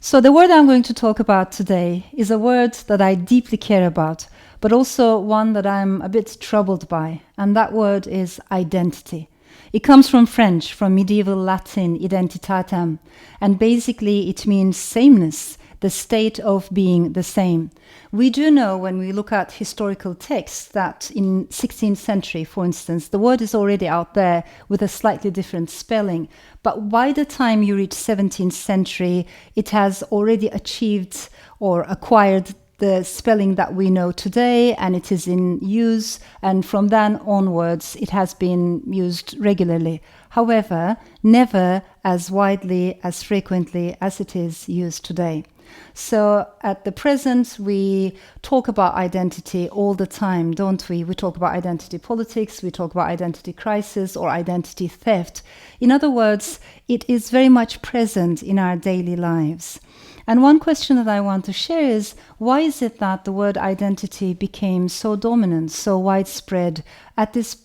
So the word I'm going to talk about today is a word that I deeply care about, but also one that I'm a bit troubled by, and that word is identity. It comes from French, from medieval Latin identitatem, and basically it means sameness, the state of being the same. We do know when we look at historical texts that in 16th century, for instance, the word is already out there with a slightly different spelling. But by the time you reach 17th century, it has already achieved or acquired the spelling that we know today, and it is in use, and from then onwards it has been used regularly. However, never as widely, as frequently as it is used today. So at the present, we talk about identity all the time, don't we? We talk about identity politics, we talk about identity crisis or identity theft. In other words, it is very much present in our daily lives. And one question that I want to share is, why is it that the word identity became so dominant, so widespread at this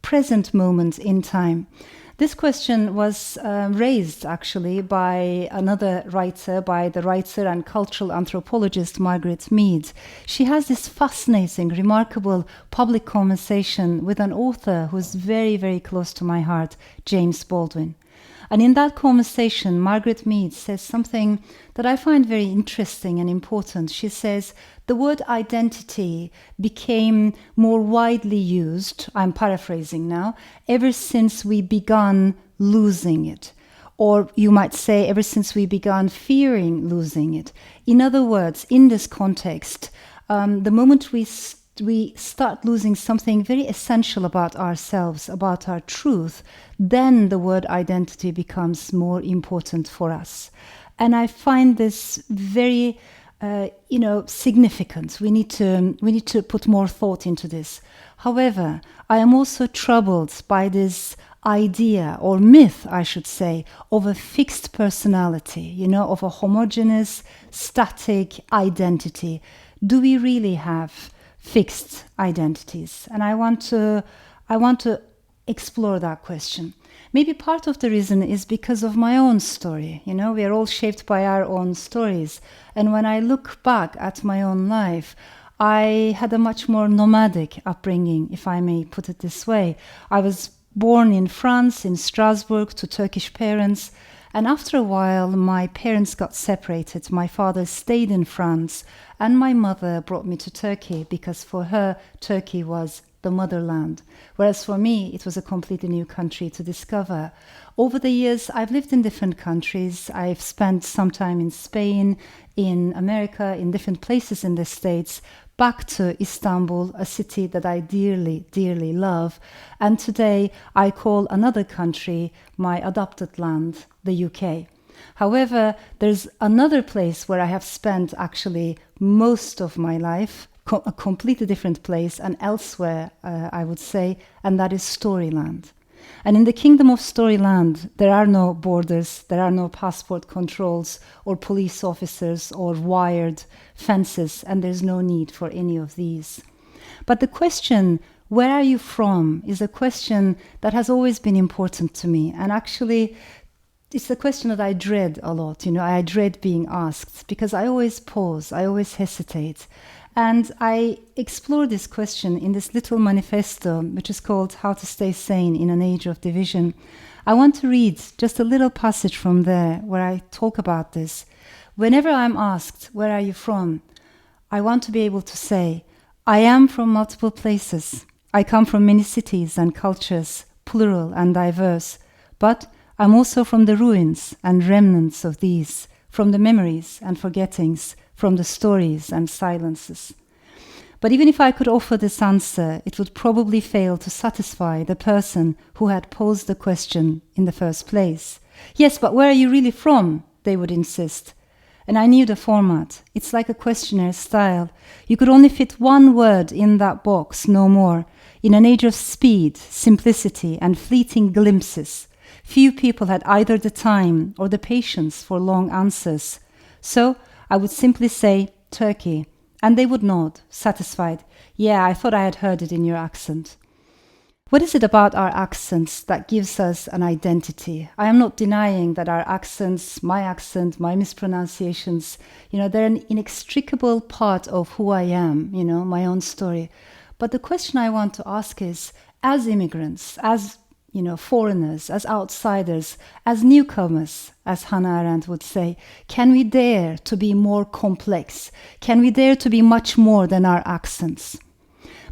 present moment in time? This question was raised actually by another writer, by the writer and cultural anthropologist Margaret Mead. She has this fascinating, remarkable public conversation with an author who's very, very close to my heart, James Baldwin. And in that conversation, Margaret Mead says something that I find very interesting and important. She says, the word identity became more widely used, I'm paraphrasing now, ever since we began losing it. Or you might say, ever since we began fearing losing it. In other words, in this context, the moment we start losing something very essential about ourselves, about our truth, then the word identity becomes more important for us. And I find this very, significant. We need to put more thought into this. However, I am also troubled by this idea or myth, I should say, of a fixed personality, of a homogeneous, static identity. Do we really have fixed identities? And I want to explore that question. Maybe part of the reason is because of my own story. We are all shaped by our own stories. And when I look back at my own life, I had a much more nomadic upbringing, if I may put it this way. I was born in France, in Strasbourg, to Turkish parents. And after a while, my parents got separated. My father stayed in France, and my mother brought me to Turkey because for her, Turkey was the motherland. Whereas for me, it was a completely new country to discover. Over the years, I've lived in different countries. I've spent some time in Spain, in America, in different places in the States, back to Istanbul, a city that I dearly, dearly love. And today, I call another country my adopted land, the UK. However, there's another place where I have spent actually most of my life, a completely different place, and elsewhere, I would say, and that is Storyland. And in the kingdom of Storyland, there are no borders, there are no passport controls or police officers or wired fences, and there's no need for any of these. But the question, where are you from, is a question that has always been important to me. And actually, it's a question that I dread a lot. I dread being asked because I always pause, I always hesitate. And I explore this question in this little manifesto, which is called How to Stay Sane in an Age of Division. I want to read just a little passage from there where I talk about this. Whenever I'm asked, where are you from? I want to be able to say, I am from multiple places. I come from many cities and cultures, plural and diverse. But I'm also from the ruins and remnants of these, from the memories and forgettings, from the stories and silences. But even if I could offer this answer, it would probably fail to satisfy the person who had posed the question in the first place. Yes, but where are you really from? They would insist. And I knew the format. It's like a questionnaire style. You could only fit one word in that box, no more. In an age of speed, simplicity, and fleeting glimpses, few people had either the time or the patience for long answers. So I would simply say, Turkey, and they would nod, satisfied. Yeah, I thought I had heard it in your accent. What is it about our accents that gives us an identity? I am not denying that our accents, my mispronunciations, they're an inextricable part of who I am, my own story. But the question I want to ask is, as immigrants, as foreigners, as outsiders, as newcomers, as Hannah Arendt would say, can we dare to be more complex? Can we dare to be much more than our accents?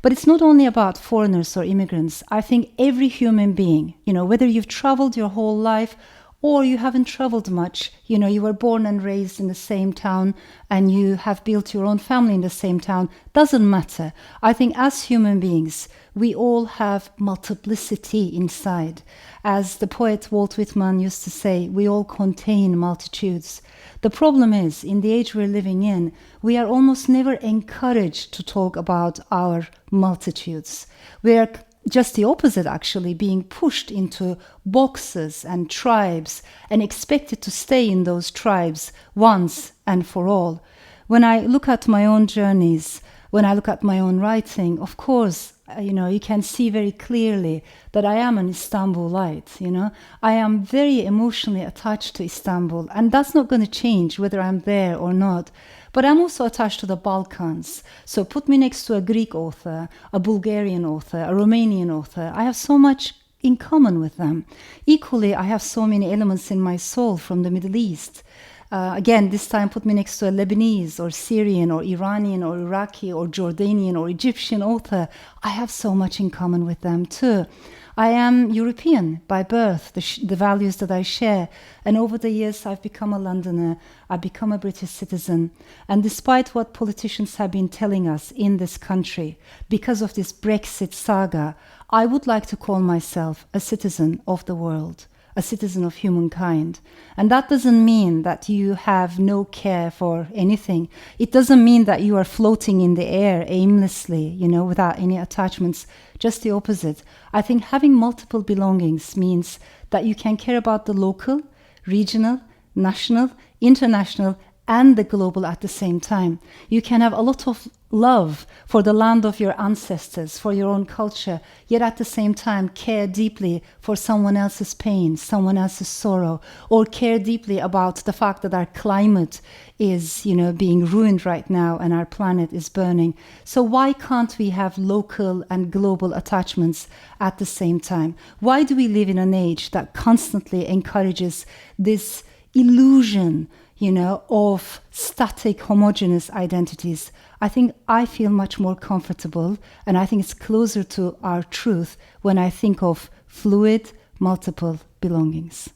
But it's not only about foreigners or immigrants. I think every human being, whether you've traveled your whole life or you haven't traveled much, you were born and raised in the same town and you have built your own family in the same town, doesn't matter. I think as human beings, we all have multiplicity inside. As the poet Walt Whitman used to say, we all contain multitudes. The problem is, in the age we're living in, we are almost never encouraged to talk about our multitudes. We are just the opposite, actually, being pushed into boxes and tribes and expected to stay in those tribes once and for all. When I look at my own journeys, when I look at my own writing, of course, you can see very clearly that I am an Istanbulite, I am very emotionally attached to Istanbul, and that's not going to change whether I'm there or not. But I'm also attached to the Balkans. So put me next to a Greek author, a Bulgarian author, a Romanian author. I have so much in common with them. Equally, I have so many elements in my soul from the Middle East. Again, this time put me next to a Lebanese or Syrian or Iranian or Iraqi or Jordanian or Egyptian author. I have so much in common with them too. I am European by birth, the values that I share. And over the years, I've become a Londoner. I've become a British citizen. And despite what politicians have been telling us in this country, because of this Brexit saga, I would like to call myself a citizen of the world, a citizen of humankind. And that doesn't mean that you have no care for anything. It doesn't mean that you are floating in the air aimlessly, without any attachments. Just the opposite. I think having multiple belongings means that you can care about the local, regional, national, international, and the global at the same time. You can have a lot of love for the land of your ancestors, for your own culture, yet at the same time care deeply for someone else's pain, someone else's sorrow, or care deeply about the fact that our climate is, being ruined right now and our planet is burning. So why can't we have local and global attachments at the same time? Why do we live in an age that constantly encourages this illusion, of static, homogeneous identities? I think I feel much more comfortable, and I think it's closer to our truth when I think of fluid, multiple belongings.